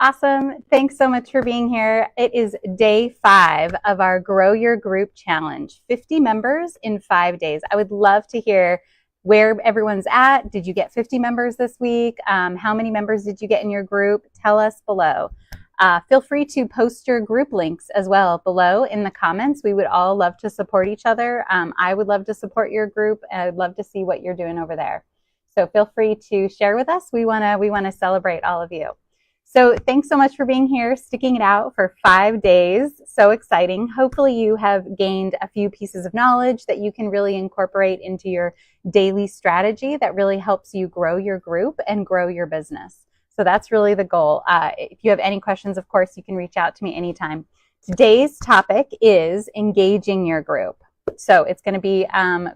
Awesome. Thanks so much for being here. It is day 5 of our Grow Your Group Challenge, 50 members in 5 days. I would love to hear where everyone's at. Did you get 50 members this week? How many members did you get in your group? Tell us below. Feel free to post your group links as well below in the comments. We would all love to support each other. I would love to support your group. I'd love to see what you're doing over there. So feel free to share with us. We want to celebrate all of you. So thanks so much for being here, sticking it out for 5 days. So exciting. Hopefully you have gained a few pieces of knowledge that you can really incorporate into your daily strategy that really helps you grow your group and grow your business. So that's really the goal. If you have any questions, of course, you can reach out to me anytime. Today's topic is engaging your group. So it's going to be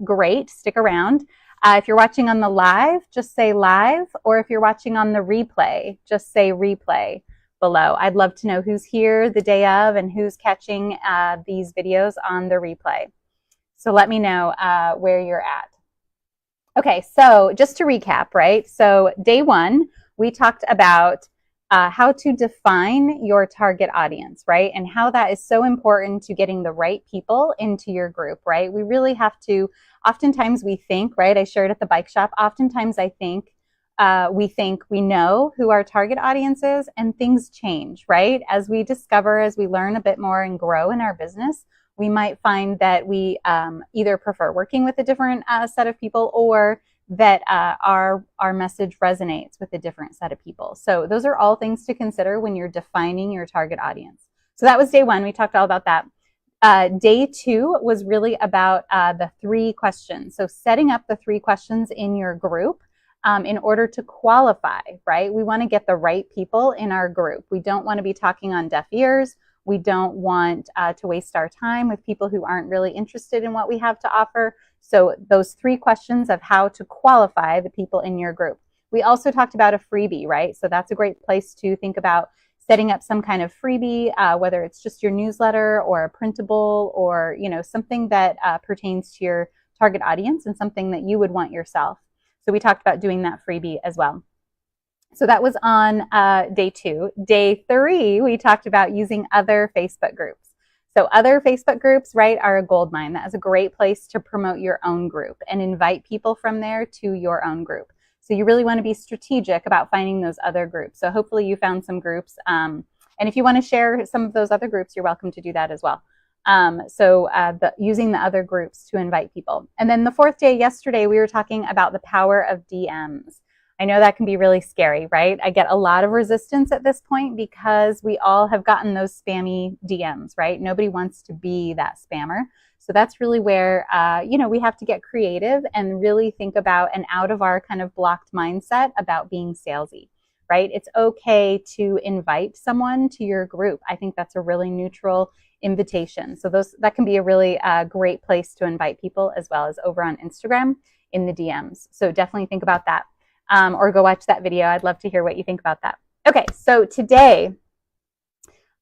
great. Stick around. If you're watching on the live, just say live, or if you're watching on the replay, just say replay below. I'd love to know who's here the day of and who's catching these videos on the replay. So let me know where you're at. Okay, so just to recap, right? So day 1, we talked about how to define your target audience, right? And how that is so important to getting the right people into your group, right? We really have to, oftentimes we think, right? I shared at the bike shop, oftentimes I think we think we know who our target audience is, and things change, right? As we discover, as we learn a bit more and grow in our business, we might find that we either prefer working with a different set of people, or that our message resonates with a different set of people. So those are all things to consider when you're defining your target audience. So that was day 1. We talked all about that. Day 2 was really about the 3 questions. So setting up the 3 questions in your group in order to qualify, right? We want to get the right people in our group. We don't want to be talking on deaf ears. We don't want to waste our time with people who aren't really interested in what we have to offer. So those 3 questions of how to qualify the people in your group. We also talked about a freebie, right? So that's a great place to think about setting up some kind of freebie, whether it's just your newsletter or a printable, or something that pertains to your target audience and something that you would want yourself. So we talked about doing that freebie as well. So that was on day 2. Day 3, we talked about using other Facebook groups. So other Facebook groups, right, are a gold mine. That is a great place to promote your own group and invite people from there to your own group. So you really want to be strategic about finding those other groups. So hopefully you found some groups. And if you want to share some of those other groups, you're welcome to do that as well. Using the other groups to invite people. And then the 4th day, yesterday, we were talking about the power of DMs. I know that can be really scary, right? I get a lot of resistance at this point because we all have gotten those spammy DMs, right? Nobody wants to be that spammer. So that's really where, we have to get creative and really think about an out of our kind of blocked mindset about being salesy, right? It's okay to invite someone to your group. I think that's a really neutral invitation. So that can be a really great place to invite people, as well as over on Instagram in the DMs. So definitely think about that. Or go watch that video. I'd love to hear what you think about that. Okay, so today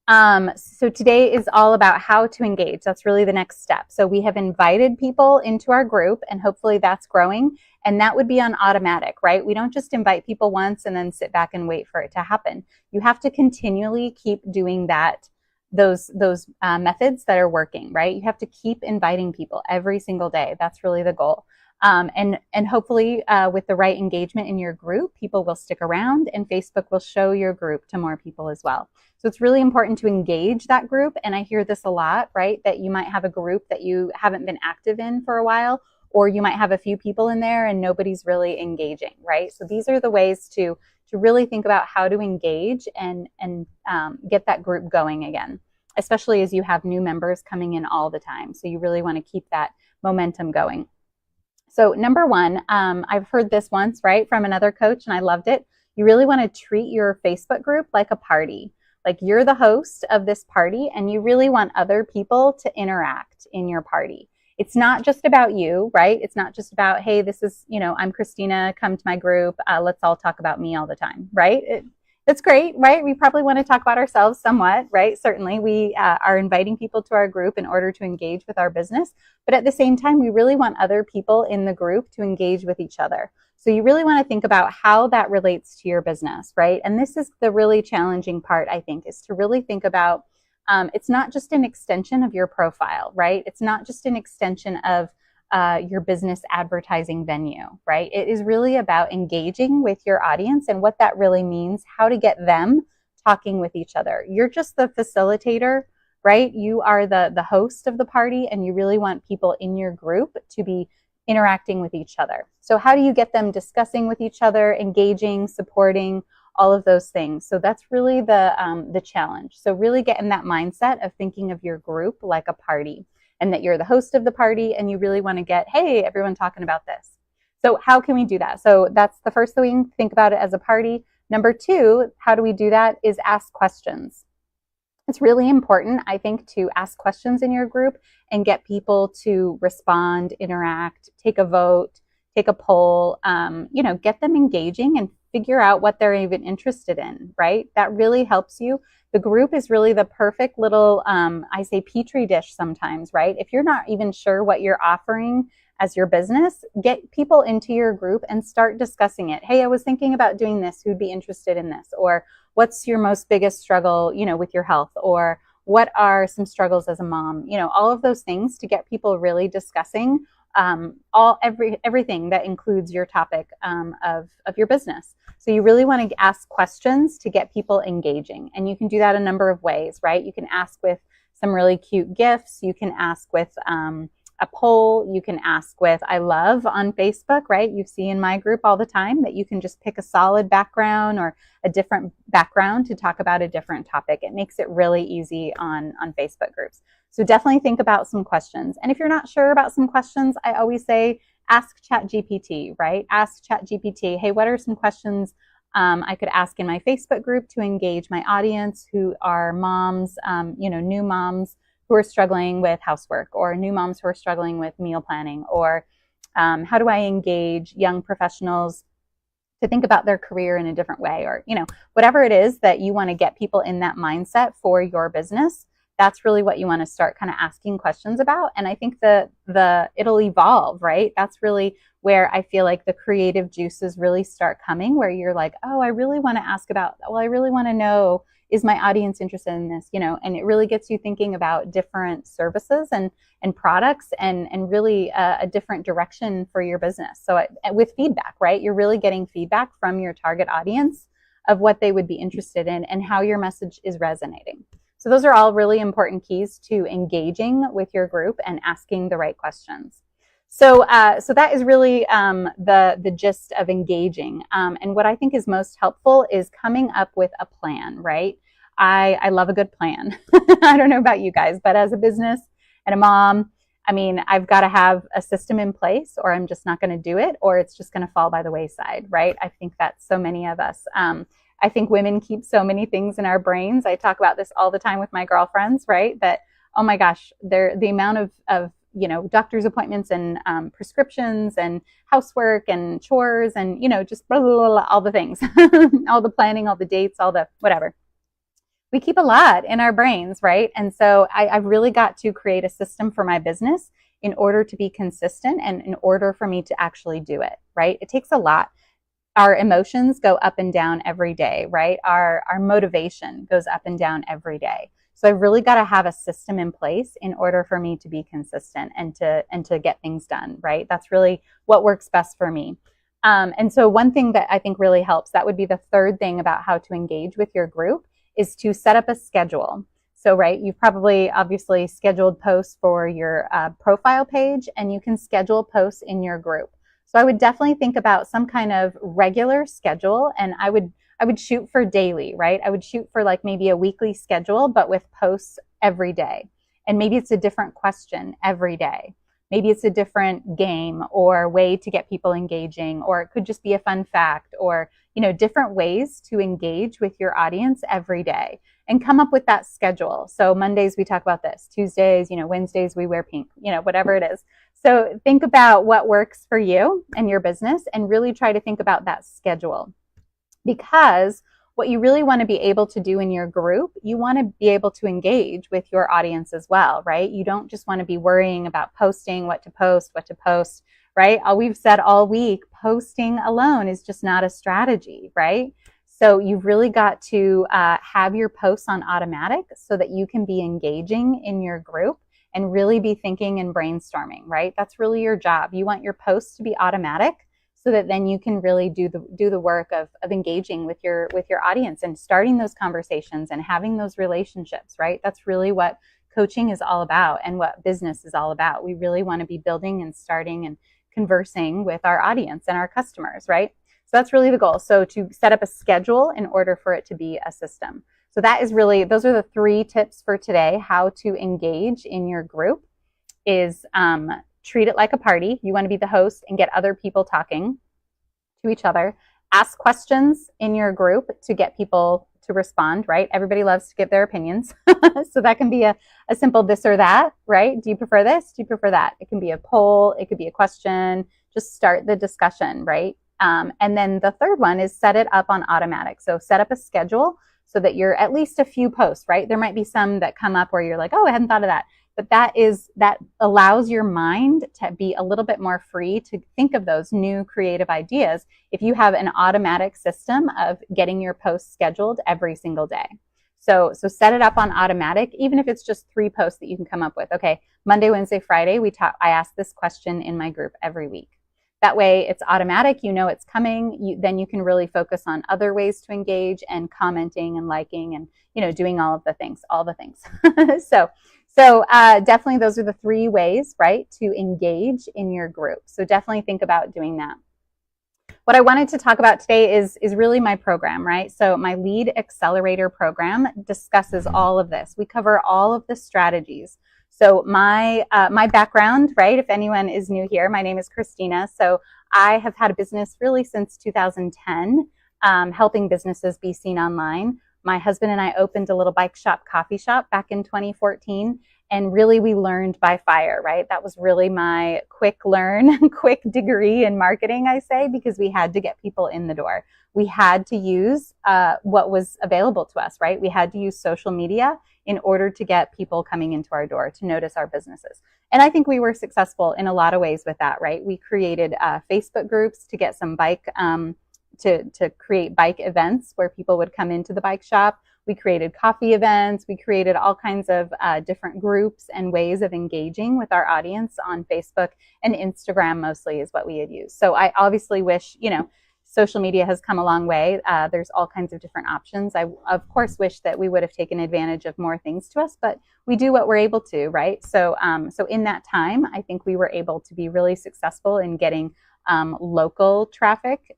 is all about how to engage. That's really the next step. So we have invited people into our group, and hopefully that's growing. And that would be on automatic, right? We don't just invite people once and then sit back and wait for it to happen. You have to continually keep doing that, those methods that are working, right? You have to keep inviting people every single day. That's really the goal. And hopefully with the right engagement in your group, people will stick around, and Facebook will show your group to more people as well. So it's really important to engage that group. And I hear this a lot, right? That you might have a group that you haven't been active in for a while, or you might have a few people in there and nobody's really engaging, right? So these are the ways to really think about how to engage and get that group going again, especially as you have new members coming in all the time. So you really want to keep that momentum going. So number 1, I've heard this once, right, from another coach, and I loved it. You really want to treat your Facebook group like a party. Like you're the host of this party, and you really want other people to interact in your party. It's not just about you, right? It's not just about, hey, this is, I'm Christina, come to my group. Let's all talk about me all the time, right? That's great, right? We probably want to talk about ourselves somewhat, right? Certainly, we are inviting people to our group in order to engage with our business. But at the same time, we really want other people in the group to engage with each other. So you really want to think about how that relates to your business, right? And this is the really challenging part, I think, is to really think about it's not just an extension of your profile, right? It's not just an extension of your business advertising venue, right? It is really about engaging with your audience and what that really means, how to get them talking with each other. You're just the facilitator, right? You are the host of the party, and you really want people in your group to be interacting with each other. So how do you get them discussing with each other, engaging, supporting, all of those things? So that's really the challenge. So really get in that mindset of thinking of your group like a party, and that you're the host of the party, and you really want to get, hey, everyone talking about this. So how can we do that? So that's the first thing, think about it as a party. Number two, how do we do that is ask questions. It's really important, I think, to ask questions in your group and get people to respond, interact, take a vote, take a poll, get them engaging and figure out what they're even interested in, right? That really helps you. The group is really the perfect little, I say petri dish sometimes, right? If you're not even sure what you're offering as your business, get people into your group and start discussing it. Hey, I was thinking about doing this. Who'd be interested in this? Or what's your most biggest struggle, with your health? Or what are some struggles as a mom? All of those things to get people really discussing everything that includes your topic of your business. So you really want to ask questions to get people engaging. And you can do that a number of ways, right? You can ask with some really cute gifts. You can ask with a poll. You can ask with I love on Facebook, right? You see in my group all the time that you can just pick a solid background or a different background to talk about a different topic. It makes it really easy on Facebook groups. So definitely think about some questions. And if you're not sure about some questions, I always say, ask ChatGPT, right? Ask ChatGPT, hey, what are some questions I could ask in my Facebook group to engage my audience who are moms, new moms who are struggling with housework, or new moms who are struggling with meal planning, or how do I engage young professionals to think about their career in a different way, or, whatever it is that you want to get people in that mindset for your business. That's really what you want to start kind of asking questions about. And I think it'll evolve, right? That's really where I feel like the creative juices really start coming, where you're like, oh, I really want to ask about, well, I really want to know, is my audience interested in this? And it really gets you thinking about different services and products and really a different direction for your business. So with feedback, right? You're really getting feedback from your target audience of what they would be interested in and how your message is resonating. So those are all really important keys to engaging with your group and asking the right questions. So that is really the gist of engaging. And what I think is most helpful is coming up with a plan, right? I love a good plan. I don't know about you guys, but as a business and a mom, I've got to have a system in place, or I'm just not going to do it, or it's just going to fall by the wayside, right? I think that's so many of us. I think women keep so many things in our brains. I talk about this all the time with my girlfriends, right? That, oh my gosh, the amount of doctor's appointments and prescriptions and housework and chores and, just blah, blah, blah, all the things, all the planning, all the dates, all the whatever. We keep a lot in our brains, right? And so I've really got to create a system for my business in order to be consistent and in order for me to actually do it, right? It takes a lot. Our emotions go up and down every day, right? Our motivation goes up and down every day. So I've really got to have a system in place in order for me to be consistent and to get things done, right? That's really what works best for me. And so one thing that I think really helps, that would be the third thing about how to engage with your group, is to set up a schedule. So, right, you've probably obviously scheduled posts for your profile page, and you can schedule posts in your group. So I would definitely think about some kind of regular schedule, and I would shoot for daily, right? I would shoot for like maybe a weekly schedule, but with posts every day. And maybe it's a different question every day. Maybe it's a different game or way to get people engaging, or it could just be a fun fact, or, different ways to engage with your audience every day, and come up with that schedule. So Mondays we talk about this, Tuesdays, Wednesdays we wear pink, whatever it is. So think about what works for you and your business and really try to think about that schedule. Because what you really want to be able to do in your group, you want to be able to engage with your audience as well, right? You don't just want to be worrying about posting, what to post, right? All we've said all week, posting alone is just not a strategy, right? So you've really got to have your posts on automatic so that you can be engaging in your group and really be thinking and brainstorming, right? That's really your job. You want your posts to be automatic so that then you can really do the work of engaging with your audience and starting those conversations and having those relationships, right? That's really what coaching is all about and what business is all about. We really want to be building and starting and conversing with our audience and our customers, right? So that's really the goal. So to set up a schedule in order for it to be a system. So that is really, those are the 3 tips for today. How to engage in your group is treat it like a party. You want to be the host and get other people talking to each other. Ask questions in your group to get people to respond, right? Everybody loves to give their opinions. So that can be a simple this or that, right? Do you prefer this? Do you prefer that? It can be a poll. It could be a question. Just start the discussion, right? And then the third one is set it up on automatic. So set up a schedule so that you're at least a few posts, right? There might be some that come up where you're like, oh, I hadn't thought of that. But that allows your mind to be a little bit more free to think of those new creative ideas if you have an automatic system of getting your posts scheduled every single day. So set it up on automatic, even if it's just 3 posts that you can come up with. Okay, Monday, Wednesday, Friday, I ask this question in my group every week. That way it's automatic, you know it's coming, then you can really focus on other ways to engage and commenting and liking and, doing all the things. So definitely those are the 3 ways, right, to engage in your group. So definitely think about doing that. What I wanted to talk about today is really my program, right? So my Lead Accelerator program discusses all of this. We cover all of the strategies. So my background, right, if anyone is new here, my name is Christina. So I have had a business really since 2010, helping businesses be seen online. My husband and I opened a little bike shop, coffee shop back in 2014. And really we learned by fire, right? That was really my quick degree in marketing, I say, because we had to get people in the door. We had to use what was available to us, right? We had to use social media in order to get people coming into our door to notice our businesses. And I think we were successful in a lot of ways with that, right? We created Facebook groups to get some bike, to create bike events where people would come into the bike shop. We created coffee events. We created all kinds of different groups and ways of engaging with our audience on Facebook, and Instagram mostly is what we had used. So I obviously wish, social media has come a long way. There's all kinds of different options. I, of course, wish that we would have taken advantage of more things to us, but we do what we're able to, right? So in that time, I think we were able to be really successful in getting local traffic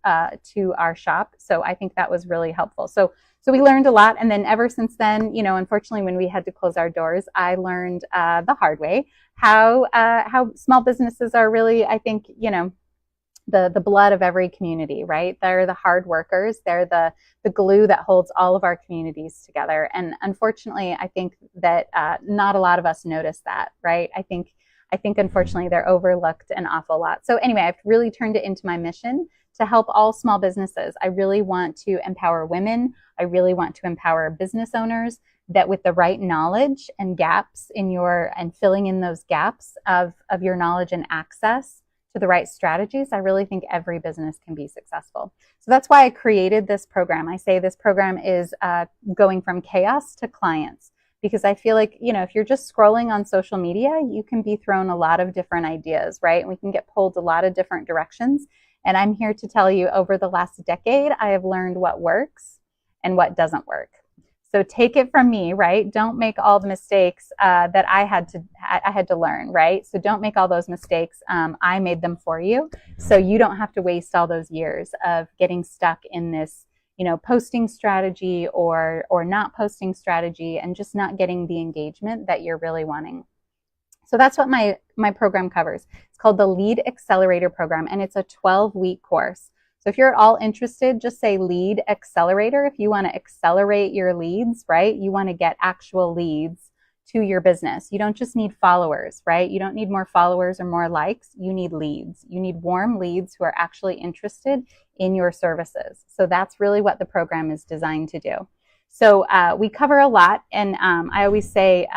to our shop. So I think that was really helpful. So we learned a lot. And then ever since then, unfortunately, when we had to close our doors, I learned the hard way how small businesses are really, I think, the blood of every community, right? They're the hard workers. They're the glue that holds all of our communities together. And unfortunately, I think that not a lot of us notice that, right? I think unfortunately they're overlooked an awful lot. So anyway, I've really turned it into my mission to help all small businesses. I really want to empower women. I really want to empower business owners that with the right knowledge and gaps and filling in those gaps of your knowledge and access to the right strategies, I really think every business can be successful. So that's why I created this program. I say this program is going from chaos to clients, because I feel like, if you're just scrolling on social media, you can be thrown a lot of different ideas, right? And we can get pulled a lot of different directions. And I'm here to tell you, over the last decade, I have learned what works and what doesn't work. So take it from me, right? Don't make all the mistakes that I had to learn, right? So don't make all those mistakes. I made them for you. So you don't have to waste all those years of getting stuck in this, posting strategy or not posting strategy and just not getting the engagement that you're really wanting. So that's what my program covers. It's called the Lead Accelerator program, and it's a 12-week course. So if you're at all interested, just say Lead Accelerator. If you want to accelerate your leads, right? You want to get actual leads to your business. You don't just need followers, right? You don't need more followers or more likes. You need leads. You need warm leads who are actually interested in your services. So that's really what the program is designed to do. So we cover a lot, and I always say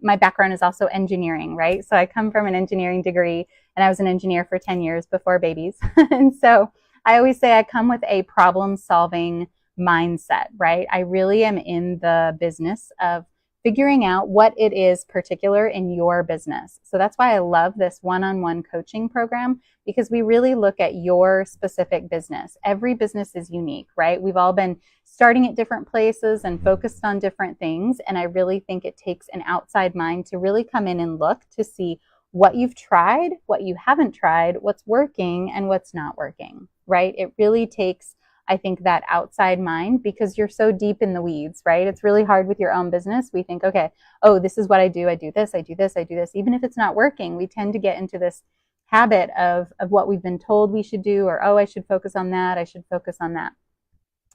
my background is also engineering, right? So I come from an engineering degree, and I was an engineer for 10 years before babies. And so I always say I come with a problem-solving mindset, right? I really am in the business of figuring out what it is particular in your business. So that's why I love this one-on-one coaching program, because we really look at your specific business. Every business is unique, right? We've all been starting at different places and focused on different things. And I really think it takes an outside mind to really come in and look to see what you've tried, what you haven't tried, what's working and what's not working, right? It really takes, I think, that outside mind, because you're so deep in the weeds, right? It's really hard with your own business. We think, okay, oh, this is what I do. I do this, I do this, I do this. Even if it's not working, we tend to get into this habit of what we've been told we should do, or, oh, I should focus on that. I should focus on that.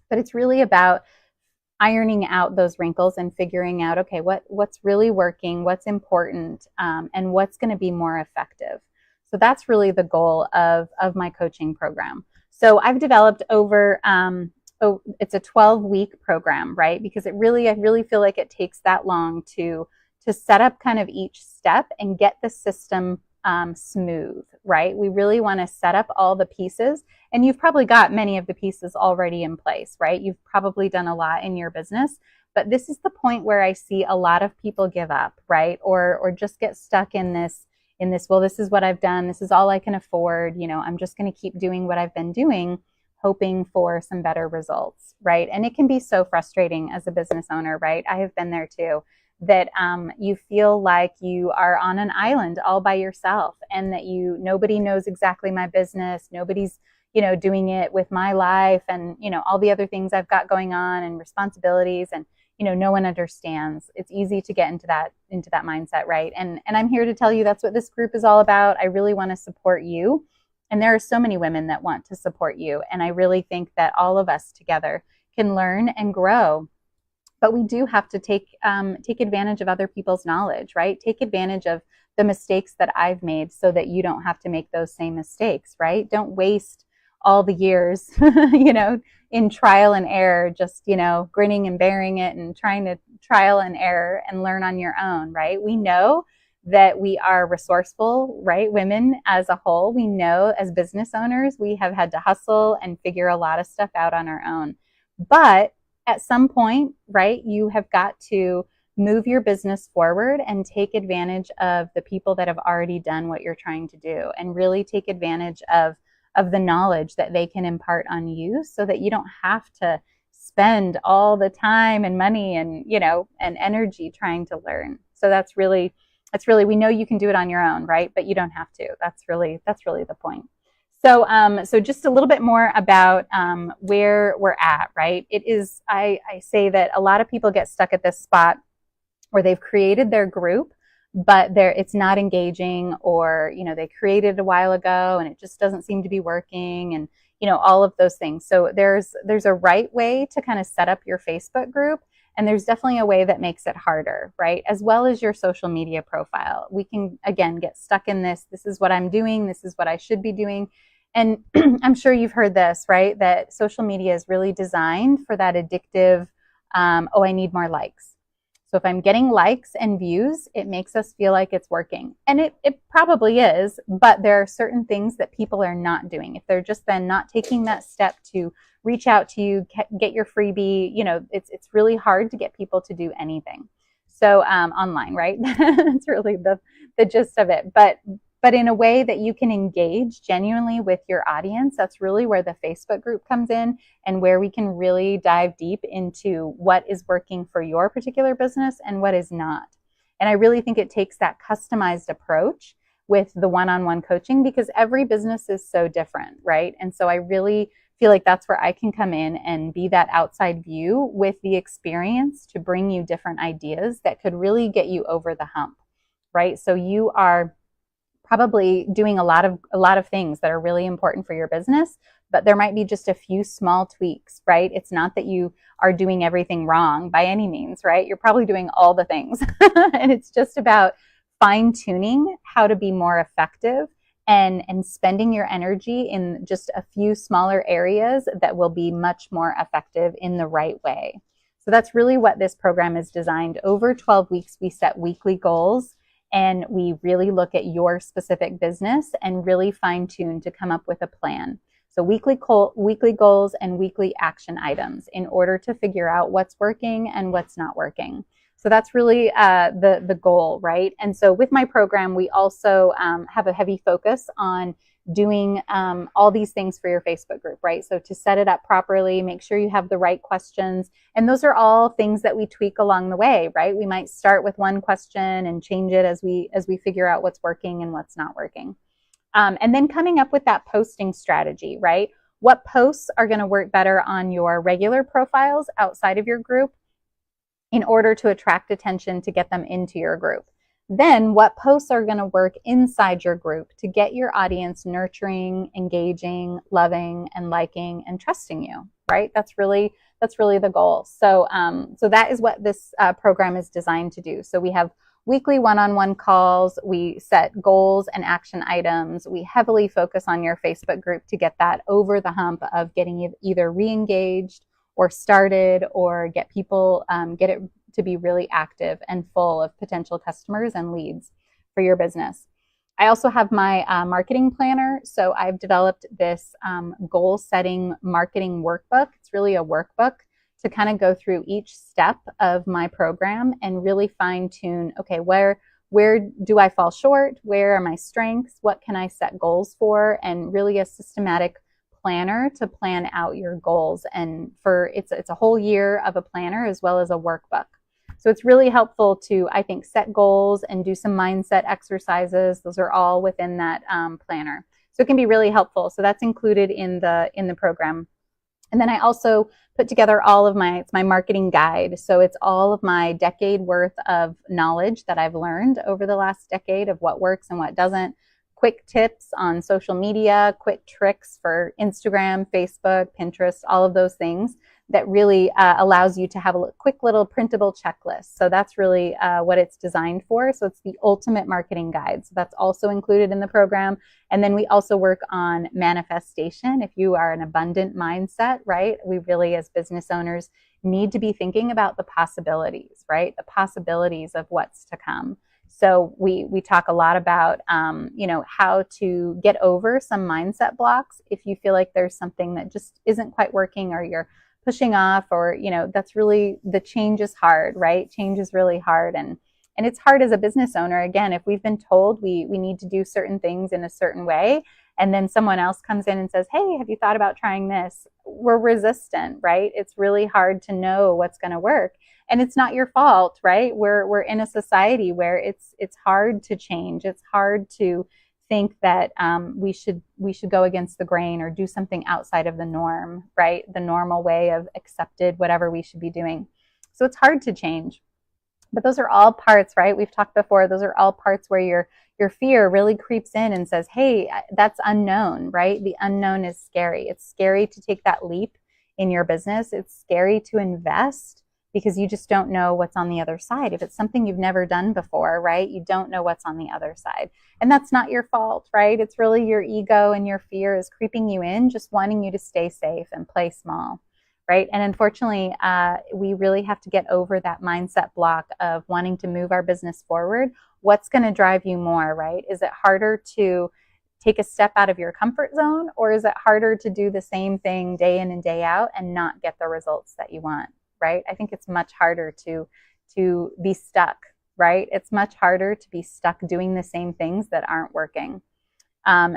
But it's really about ironing out those wrinkles and figuring out, okay, what's really working, what's important, and what's going to be more effective. So that's really the goal of my coaching program. So I've developed over, it's a 12-week program, right? Because I really feel like it takes that long to set up kind of each step and get the system smooth, right? We really want to set up all the pieces, and you've probably got many of the pieces already in place, right? You've probably done a lot in your business, but this is the point where I see a lot of people give up, right? Or just get stuck in this, well, this is what I've done. This is all I can afford. I'm just going to keep doing what I've been doing, hoping for some better results, right? And it can be so frustrating as a business owner, right? I have been there too, that you feel like you are on an island all by yourself, and that nobody knows exactly my business. Nobody's, doing it with my life and, all the other things I've got going on and responsibilities, and, no one understands. It's easy to get into that mindset, right? And I'm here to tell you that's what this group is all about. I really want to support you. And there are so many women that want to support you. And I really think that all of us together can learn and grow. But we do have to take advantage of other people's knowledge, right? Take advantage of the mistakes that I've made so that you don't have to make those same mistakes, right? Don't waste all the years, in trial and error, just, grinning and bearing it and trying to trial and error and learn on your own, right? We know that we are resourceful, right? Women as a whole, we know as business owners, we have had to hustle and figure a lot of stuff out on our own. But at some point, right, you have got to move your business forward and take advantage of the people that have already done what you're trying to do, and really take advantage of the knowledge that they can impart on you, so that you don't have to spend all the time and money and, and energy trying to learn. So that's really, we know you can do it on your own, right? But you don't have to. That's really the point. So, so just a little bit more about where we're at, right? It is, I say that a lot of people get stuck at this spot where they've created their group, but it's not engaging, or, they created it a while ago and it just doesn't seem to be working, and, all of those things. So there's a right way to kind of set up your Facebook group, and there's definitely a way that makes it harder, right? As well as your social media profile. We can, again, get stuck in this is what I'm doing, this is what I should be doing. And I'm sure you've heard this, right? That social media is really designed for that addictive, oh, I need more likes. So if I'm getting likes and views, it makes us feel like it's working. And it probably is, but there are certain things that people are not doing. If they're just then not taking that step to reach out to you, get your freebie, it's really hard to get people to do anything. So online, right? That's really the gist of it. But in a way that you can engage genuinely with your audience. That's really where the Facebook group comes in, and where we can really dive deep into what is working for your particular business and what is not. And I really think it takes that customized approach with the one-on-one coaching, because every business is so different, right? And so I really feel like that's where I can come in and be that outside view with the experience to bring you different ideas that could really get you over the hump, right? So you are probably doing a lot of things that are really important for your business, but there might be just a few small tweaks, right? It's not that you are doing everything wrong by any means, right? You're probably doing all the things. And it's just about fine tuning how to be more effective and spending your energy in just a few smaller areas that will be much more effective in the right way. So that's really what this program is designed. Over 12 weeks, we set weekly goals, and we really look at your specific business and really fine tune to come up with a plan. So weekly goals and weekly action items in order to figure out what's working and what's not working. So that's really the goal, right? And so with my program, we also have a heavy focus on doing all these things for your Facebook group, right? So to set it up properly, make sure you have the right questions. And those are all things that we tweak along the way, right? We might start with one question and change it as we figure out what's working and what's not working. And then coming up with that posting strategy, right? What posts are going to work better on your regular profiles outside of your group in order to attract attention to get them into your group? Then what posts are going to work inside your group to get your audience nurturing, engaging, loving, and liking and trusting you, right? That's really the goal. So that is what this program is designed to do. So we have weekly one-on-one calls. We set goals and action items. We heavily focus on your Facebook group to get that over the hump of getting either re-engaged or started, or get people, get it to be really active and full of potential customers and leads for your business. I also have my marketing planner. So I've developed this goal setting marketing workbook. It's really a workbook to kind of go through each step of my program and really fine tune, okay, where do I fall short? Where are my strengths? What can I set goals for? And really a systematic planner to plan out your goals. And it's a whole year of a planner as well as a workbook. So it's really helpful to, I think, set goals and do some mindset exercises. Those are all within that planner. So it can be really helpful. So that's included in the program. And then I also put together it's my marketing guide. So it's all of my decade worth of knowledge that I've learned over the last decade of what works and what doesn't. Quick tips on social media, quick tricks for Instagram, Facebook, Pinterest, all of those things that really allows you to have a quick little printable checklist. So that's really what it's designed for. So it's the ultimate marketing guide. So that's also included in the program. And then we also work on manifestation. If you are an abundant mindset, right? We really, as business owners, need to be thinking about the possibilities, right? The possibilities of what's to come. So we talk a lot about, how to get over some mindset blocks. If you feel like there's something that just isn't quite working, or you're pushing off, or, that's really, the change is hard, right? Change is really hard. And it's hard as a business owner. Again, if we've been told we need to do certain things in a certain way, and then someone else comes in and says, hey, have you thought about trying this? We're resistant, right? It's really hard to know what's going to work. And it's not your fault, right? We're in a society where it's hard to change. It's hard to think that we should go against the grain or do something outside of the norm, right? The normal way of accepted whatever we should be doing. So it's hard to change. But those are all parts, right? We've talked before, those are all parts where your fear really creeps in and says, hey, that's unknown, right? The unknown is scary. It's scary to take that leap in your business. It's scary to invest because you just don't know what's on the other side. If it's something you've never done before, right? You don't know what's on the other side. And that's not your fault, right? It's really your ego and your fear is creeping you in, just wanting you to stay safe and play small, right? And unfortunately, we really have to get over that mindset block of wanting to move our business forward. What's going to drive you more, right? Is it harder to take a step out of your comfort zone, or is it harder to do the same thing day in and day out and not get the results that you want? Right? I think it's much harder to be stuck, right? It's much harder to be stuck doing the same things that aren't working.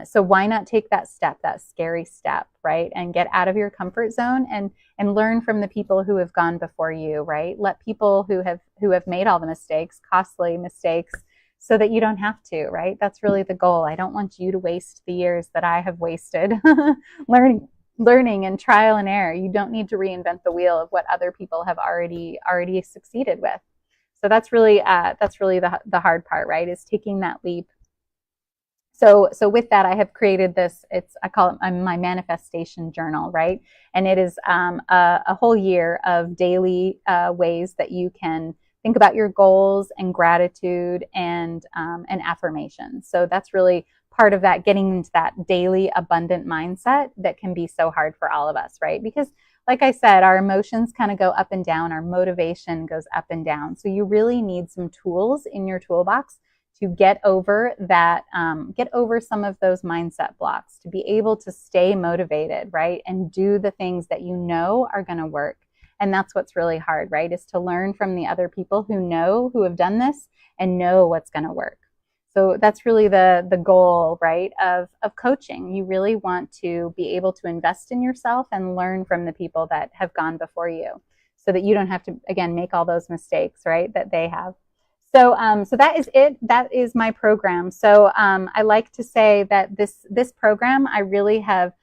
So why not take that step, that scary step, right? And get out of your comfort zone and learn from the people who have gone before you, right? Let people who have made all the mistakes, costly mistakes, so that you don't have to, right? That's really the goal. I don't want you to waste the years that I have wasted learning and trial and error. You don't need to reinvent the wheel of what other people have already succeeded with. So that's really the hard part, right? Is taking that leap So with that, I have created this, I call it my manifestation journal, right? And it is a whole year of daily ways that you can think about your goals and gratitude and affirmations. So that's really part of that, getting into that daily abundant mindset that can be so hard for all of us, right? Because like I said, our emotions kind of go up and down. Our motivation goes up and down. So you really need some tools in your toolbox to get over that, get over some of those mindset blocks, to be able to stay motivated, right? And do the things that you know are going to work. And that's what's really hard, right? Is to learn from the other people who have done this and know what's going to work. So that's really the goal, right, of coaching. You really want to be able to invest in yourself and learn from the people that have gone before you so that you don't have to, again, make all those mistakes, right, that they have. So that is it. That is my program. So I like to say that this program, I really have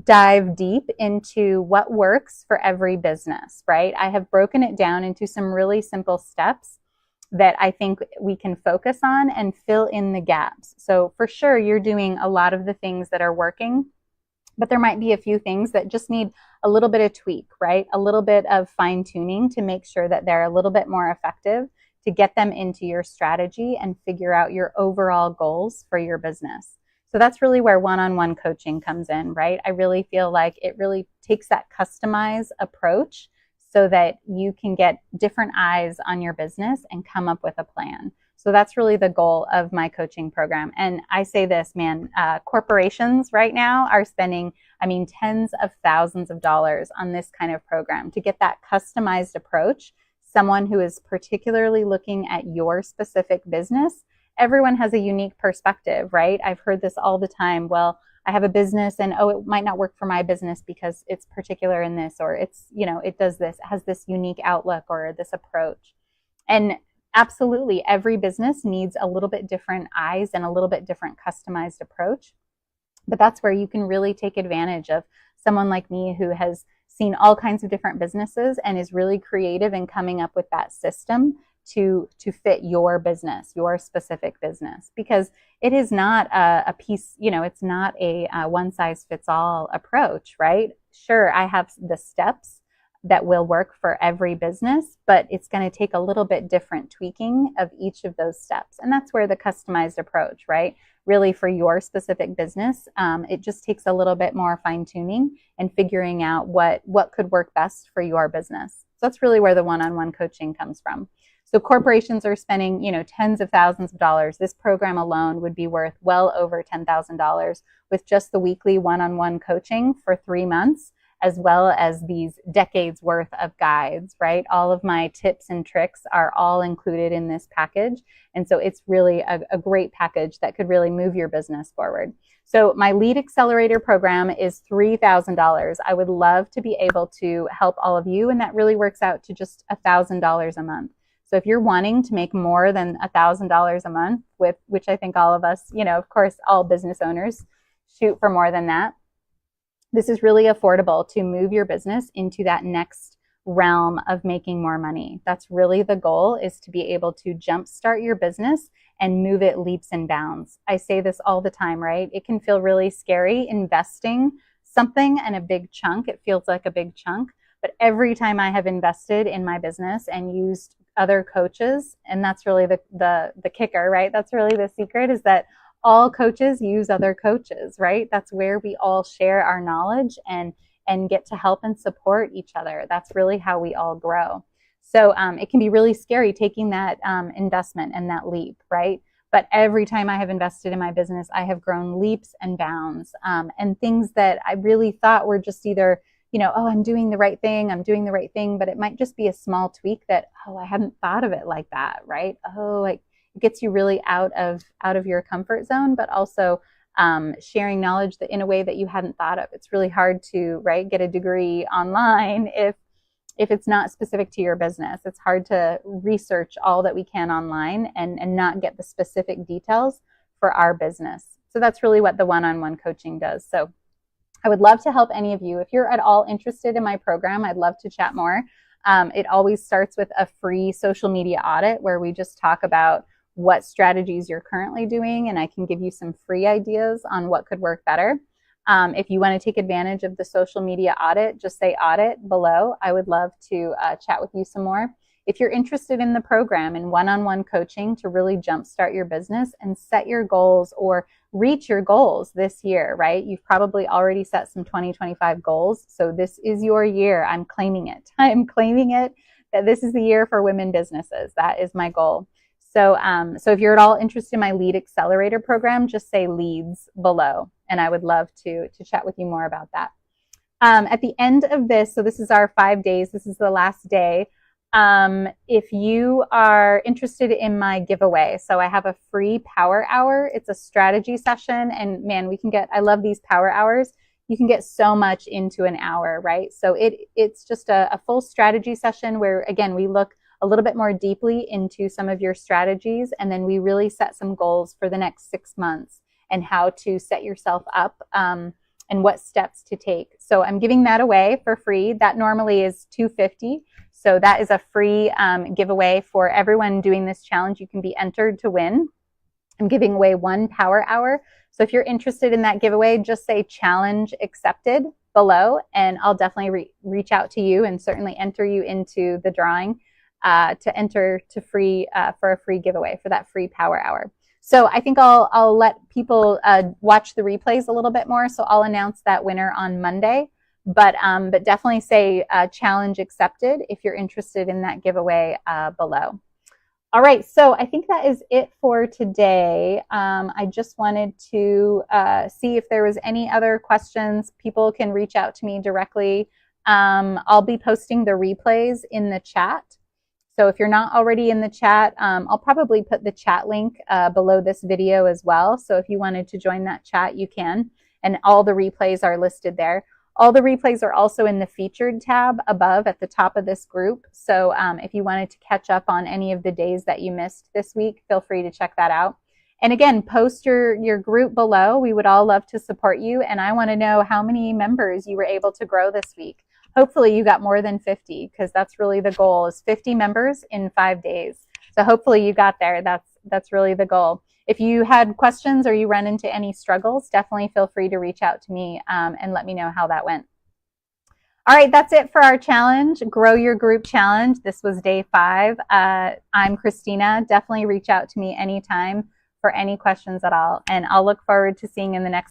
dive deep into what works for every business, right? I have broken it down into some really simple steps that I think we can focus on and fill in the gaps. So for sure, you're doing a lot of the things that are working, but there might be a few things that just need a little bit of tweak, right? A little bit of fine tuning to make sure that they're a little bit more effective, to get them into your strategy and figure out your overall goals for your business. So that's really where one-on-one coaching comes in, right? I really feel like it really takes that customized approach so that you can get different eyes on your business and come up with a plan. So that's really the goal of my coaching program. And I say this, man, corporations right now are spending, tens of thousands of dollars on this kind of program to get that customized approach. Someone who is particularly looking at your specific business. Everyone has a unique perspective, right? I've heard this all the time. Well, I have a business and, it might not work for my business because it's particular in this, or it's, it does this, it has this unique outlook or this approach. And absolutely, every business needs a little bit different eyes and a little bit different customized approach. But that's where you can really take advantage of someone like me who has seen all kinds of different businesses and is really creative in coming up with that system to fit your business, your specific business, because it is not a piece, it's not a one size fits all approach, right? Sure, I have the steps that will work for every business, but it's going to take a little bit different tweaking of each of those steps. And that's where the customized approach, right? Really for your specific business, it just takes a little bit more fine tuning and figuring out what could work best for your business. So that's really where the one-on-one coaching comes from. So corporations are spending, tens of thousands of dollars. This program alone would be worth well over $10,000 with just the weekly one-on-one coaching for 3 months, as well as these decades worth of guides, right? All of my tips and tricks are all included in this package. And so it's really a great package that could really move your business forward. So my Lead Accelerator program is $3,000. I would love to be able to help all of you, and that really works out to just $1,000 a month. So if you're wanting to make more than $1,000 a month, which I think all of us, of course, all business owners shoot for more than that, this is really affordable to move your business into that next realm of making more money. That's really the goal, is to be able to jumpstart your business and move it leaps and bounds. I say this all the time, right? It can feel really scary investing something in a big chunk. It feels like a big chunk. But every time I have invested in my business and used other coaches, and that's really the kicker, right? That's really the secret, is that all coaches use other coaches, right? That's where we all share our knowledge and get to help and support each other. That's really how we all grow. So it can be really scary taking that investment and that leap, right? But every time I have invested in my business, I have grown leaps and bounds, and things that I really thought were just either, I'm doing the right thing, but it might just be a small tweak that, I hadn't thought of it like that, right? It gets you really out of your comfort zone, but also sharing knowledge that in a way that you hadn't thought of. It's really hard to, right, get a degree online if it's not specific to your business. It's hard to research all that we can online and not get the specific details for our business. So that's really what the one-on-one coaching does. So I would love to help any of you. If you're at all interested in my program, I'd love to chat more. It always starts with a free social media audit where we just talk about what strategies you're currently doing, and I can give you some free ideas on what could work better. If you want to take advantage of the social media audit, just say audit below. I would love to chat with you some more. If you're interested in the program and one-on-one coaching to really jumpstart your business and set your goals or reach your goals this year, right? You've probably already set some 2025 goals. So this is your year. I'm claiming it. I'm claiming it that this is the year for women businesses. That is my goal. So if you're at all interested in my Lead Accelerator program, just say leads below. And I would love to chat with you more about that. At the end of this, so this is our 5 days. This is the last day. If you are interested in my giveaway, so I have a free power hour. It's a strategy session, and man, I love these power hours. You can get so much into an hour, right? So it's just a full strategy session where, again, we look a little bit more deeply into some of your strategies, and then we really set some goals for the next 6 months and how to set yourself up, and what steps to take. So I'm giving that away for free. That normally is $250. So that is a free giveaway for everyone doing this challenge. You can be entered to win. I'm giving away 1 power hour. So if you're interested in that giveaway, just say challenge accepted below, and I'll definitely reach out to you and certainly enter you into the drawing to enter to free for a free giveaway for that free power hour. So I think I'll let people watch the replays a little bit more. So I'll announce that winner on Monday. But definitely say challenge accepted if you're interested in that giveaway below. All right, so I think that is it for today. I just wanted to see if there was any other questions. People can reach out to me directly. I'll be posting the replays in the chat. So if you're not already in the chat, I'll probably put the chat link below this video as well. So if you wanted to join that chat, you can. And all the replays are listed there. All the replays are also in the featured tab above at the top of this group. So if you wanted to catch up on any of the days that you missed this week, feel free to check that out. And again, post your group below. We would all love to support you. And I want to know how many members you were able to grow this week. Hopefully you got more than 50, because that's really the goal, is 50 members in 5 days. So hopefully you got there. That's really the goal. If you had questions or you run into any struggles, definitely feel free to reach out to me and let me know how that went. All right, that's it for our challenge, Grow Your Group Challenge. This was day 5. I'm Christina. Definitely reach out to me anytime for any questions at all. And I'll look forward to seeing you in the next